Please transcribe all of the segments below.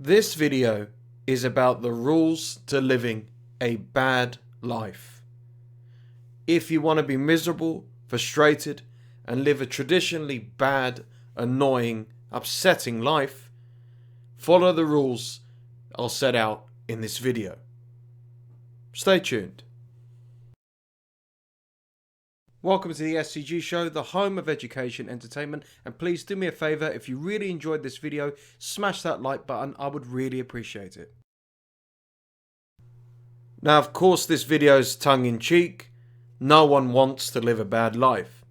This video is about the rules to living a bad life. If you want to be miserable, frustrated, and live a traditionally bad, annoying, upsetting life, follow the rules I'll set out in this video. Stay tuned. Welcome to the SCG Show, the home of education entertainment, and please do me a favor, if you really enjoyed this video, smash that like button. I would really appreciate it. Now, of course, this video is tongue-in-cheek. No one wants to live a bad life,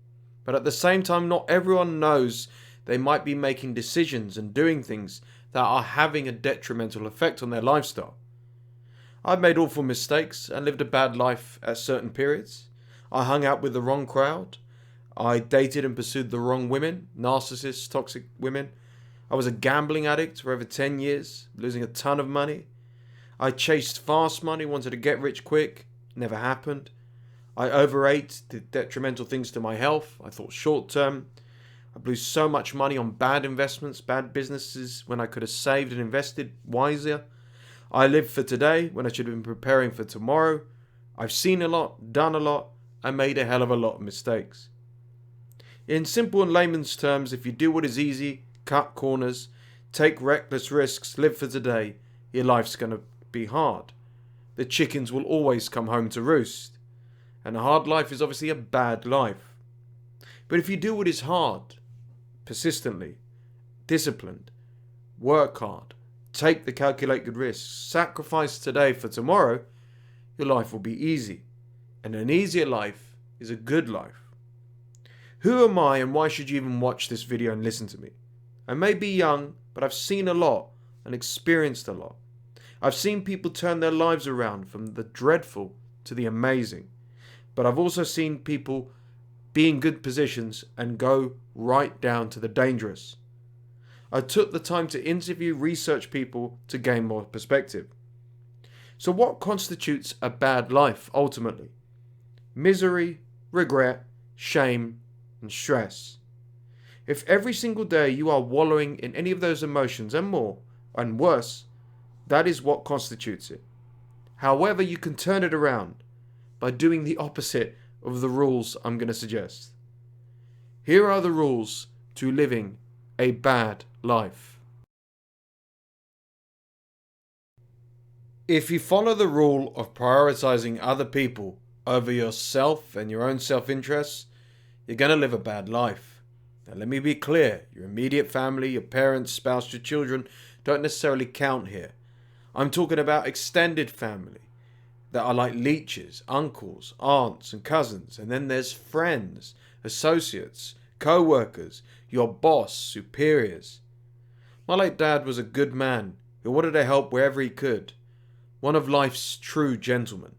but at the same time, not everyone knows they might be making decisions and doing things that are having a detrimental effect on their lifestyle. I've made awful mistakes and lived a bad life at certain periods. I hung out with the wrong crowd. I dated and pursued the wrong women, narcissists, toxic women. I was a gambling addict for over 10 years, losing a ton of money. I chased fast money, wanted to get rich quick. Never happened. I overate, did detrimental things to my health. I thought short term. I blew so much money on bad investments, bad businesses, when I could have saved and invested wiser. I lived for today when I should have been preparing for tomorrow. I've seen a lot, done a lot. I made a hell of a lot of mistakes. In simple and layman's terms, if you do what is easy, cut corners, take reckless risks, live for today, your life's going to be hard. The chickens will always come home to roost. And a hard life is obviously a bad life. But if you do what is hard, persistently, disciplined, work hard, take the calculated risks, sacrifice today for tomorrow, your life will be easy. And an easier life is a good life. Who am I and why should you even watch this video and listen to me? I may be young, but I've seen a lot and experienced a lot. I've seen people turn their lives around from the dreadful to the amazing. But I've also seen people be in good positions and go right down to the dangerous. I took the time to interview, research people to gain more perspective. So what constitutes a bad life ultimately? Misery, regret, shame, and stress. If every single day you are wallowing in any of those emotions and more, and worse, that is what constitutes it. However, you can turn it around by doing the opposite of the rules I'm going to suggest. Here are the rules to living a bad life. If you follow the rule of prioritizing other people over yourself and your own self-interests, you're going to live a bad life. Now let me be clear, your immediate family, your parents, spouse, your children don't necessarily count here. I'm talking about extended family that are like leeches, uncles, aunts and cousins, and then there's friends, associates, co-workers, your boss, superiors. My late dad was a good man who wanted to help wherever he could, one of life's true gentlemen.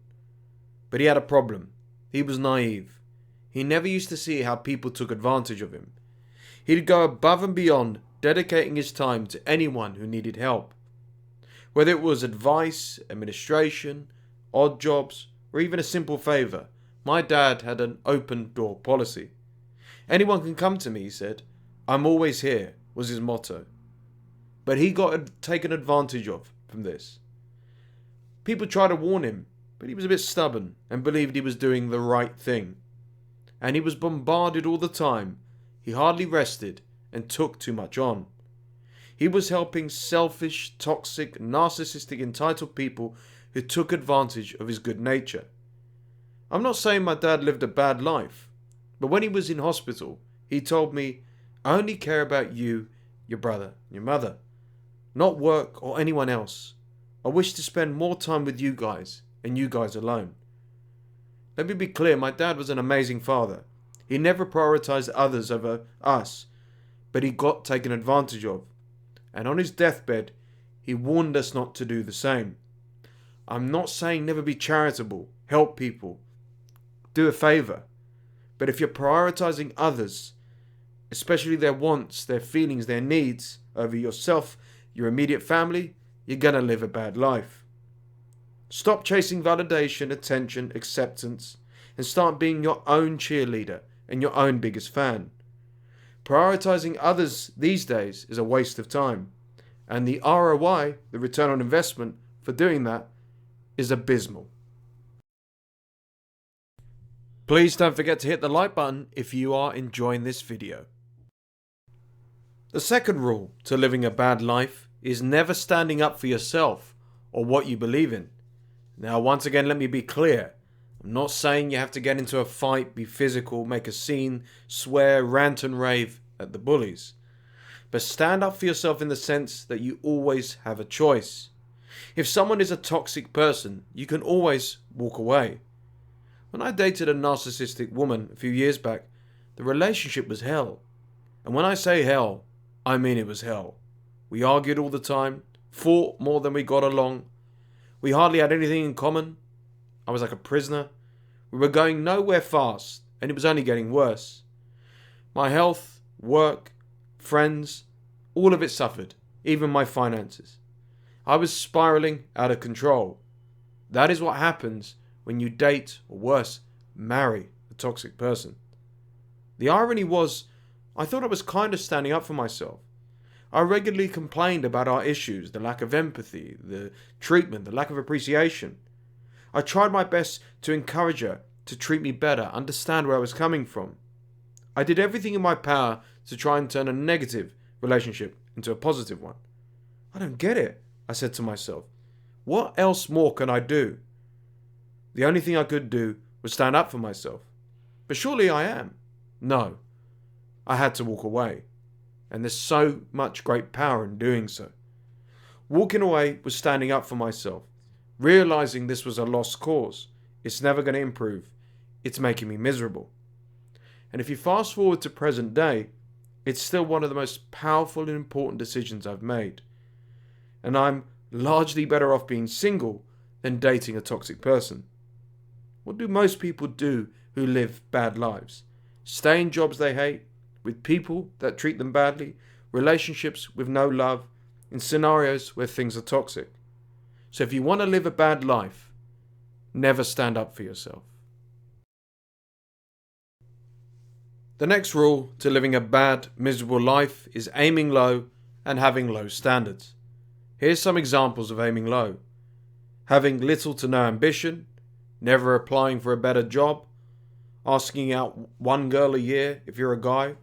But he had a problem. He was naive. He never used to see how people took advantage of him. He'd go above and beyond, dedicating his time to anyone who needed help. Whether it was advice, administration, odd jobs, or even a simple favour, my dad had an open door policy. Anyone can come to me, he said. I'm always here, was his motto. But he got taken advantage of from this. People tried to warn him, but he was a bit stubborn and believed he was doing the right thing. And he was bombarded all the time. He hardly rested and took too much on. He was helping selfish, toxic, narcissistic, entitled people who took advantage of his good nature. I'm not saying my dad lived a bad life, but when he was in hospital, he told me, I only care about you, your brother, your mother, not work or anyone else. I wish to spend more time with you guys and you guys alone. Let me be clear, my dad was an amazing father. He never prioritized others over us, but he got taken advantage of. And on his deathbed, he warned us not to do the same. I'm not saying never be charitable, help people, do a favor. But if you're prioritizing others, especially their wants, their feelings, their needs, over yourself, your immediate family, you're gonna live a bad life. Stop chasing validation, attention, acceptance, and start being your own cheerleader and your own biggest fan. Prioritizing others these days is a waste of time. And the ROI, the return on investment for doing that, is abysmal. Please don't forget to hit the like button if you are enjoying this video. The second rule to living a bad life is never standing up for yourself or what you believe in. Now, once again, let me be clear. I'm not saying you have to get into a fight, be physical, make a scene, swear, rant and rave at the bullies. But stand up for yourself in the sense that you always have a choice. If someone is a toxic person, you can always walk away. When I dated a narcissistic woman a few years back, the relationship was hell. And when I say hell, I mean it was hell. We argued all the time, fought more than we got along. We hardly had anything in common. I was like a prisoner. We were going nowhere fast, and it was only getting worse. My health, work, friends, all of it suffered, even my finances. I was spiraling out of control. That is what happens when you date, or worse, marry a toxic person. The irony was, I thought I was kind of standing up for myself. I regularly complained about our issues, the lack of empathy, the treatment, the lack of appreciation. I tried my best to encourage her to treat me better, understand where I was coming from. I did everything in my power to try and turn a negative relationship into a positive one. I don't get it, I said to myself. What else more can I do? The only thing I could do was stand up for myself. But surely I am. No. I had to walk away. And there's so much great power in doing so. Walking away was standing up for myself, realizing this was a lost cause. It's never going to improve. It's making me miserable. And if you fast forward to present day, it's still one of the most powerful and important decisions I've made. And I'm largely better off being single than dating a toxic person. What do most people do who live bad lives? Stay in jobs they hate, with people that treat them badly, relationships with no love, in scenarios where things are toxic. So if you want to live a bad life, never stand up for yourself. The next rule to living a bad, miserable life is aiming low and having low standards. Here's some examples of aiming low. Having little to no ambition, never applying for a better job, asking out one girl a year if you're a guy,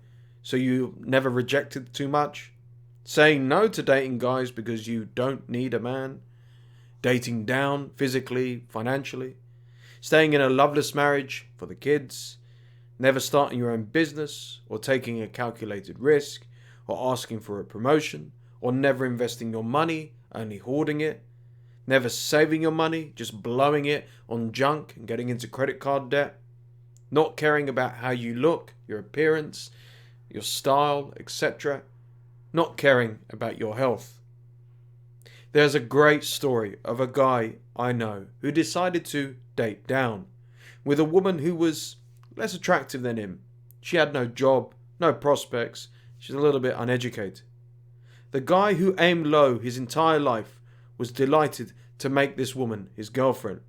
so you never rejected too much, saying no to dating guys because you don't need a man, dating down physically, financially, staying in a loveless marriage for the kids, never starting your own business or taking a calculated risk or asking for a promotion, or never investing your money, only hoarding it, never saving your money, just blowing it on junk and getting into credit card debt, not caring about how you look, your appearance, your style, etc., not caring about your health. There's a great story of a guy I know who decided to date down with a woman who was less attractive than him. She had no job, no prospects, she's a little bit uneducated. The guy who aimed low his entire life was delighted to make this woman his girlfriend.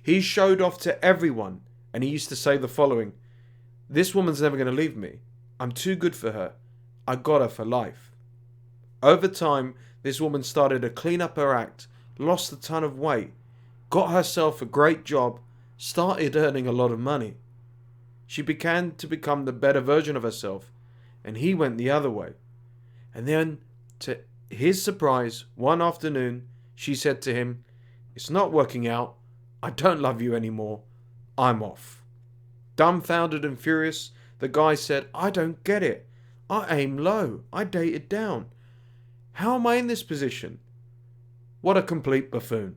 He showed off to everyone, and he used to say the following: "This woman's never going to leave me. I'm too good for her. I got her for life." Over time, this woman started to clean up her act, lost a ton of weight, got herself a great job, started earning a lot of money. She began to become the better version of herself, and he went the other way. And then, to his surprise, one afternoon, she said to him, "It's not working out. I don't love you anymore. I'm off." Dumbfounded and furious, the guy said, "I don't get it. I aim low. I dated down. How am I in this position?" What a complete buffoon.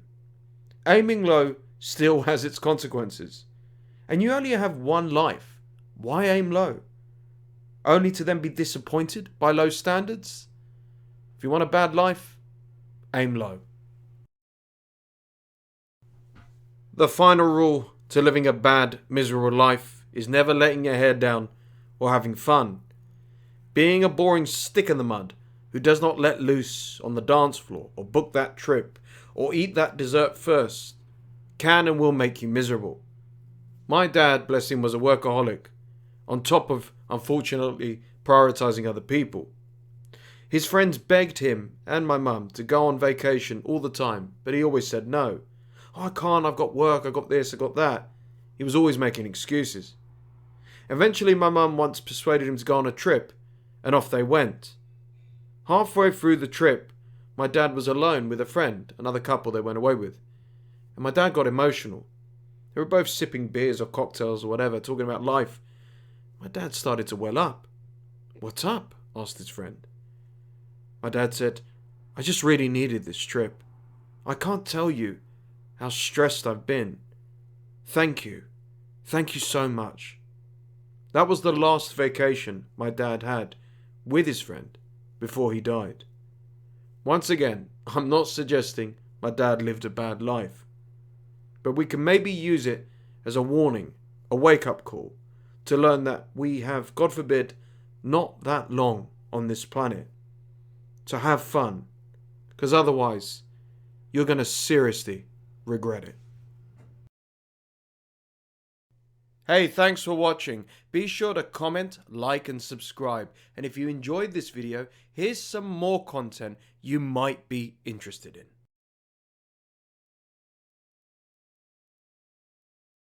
Aiming low still has its consequences. And you only have one life. Why aim low? Only to then be disappointed by low standards? If you want a bad life, aim low. The final rule to living a bad, miserable life is never letting your hair down or having fun. Being a boring stick in the mud who does not let loose on the dance floor or book that trip or eat that dessert first can and will make you miserable. My dad, bless him, was a workaholic, on top of, unfortunately, prioritizing other people. His friends begged him and my mum to go on vacation all the time, but he always said no. "Oh, I can't, I've got work, I've got this, I've got that." He was always making excuses. Eventually my mum once persuaded him to go on a trip, and off they went. Halfway through the trip, my dad was alone with a friend, another couple they went away with, and my dad got emotional. They were both sipping beers or cocktails or whatever, talking about life. My dad started to well up. "What's up?" asked his friend. My dad said, "I just really needed this trip. I can't tell you how stressed I've been. Thank you. Thank you so much." That was the last vacation my dad had with his friend before he died. Once again, I'm not suggesting my dad lived a bad life, but we can maybe use it as a warning, a wake-up call, to learn that we have, God forbid, not that long on this planet. To have fun, because otherwise, you're going to seriously regret it. Hey, thanks for watching. Be sure to comment, like, and subscribe. And if you enjoyed this video, here's some more content you might be interested in.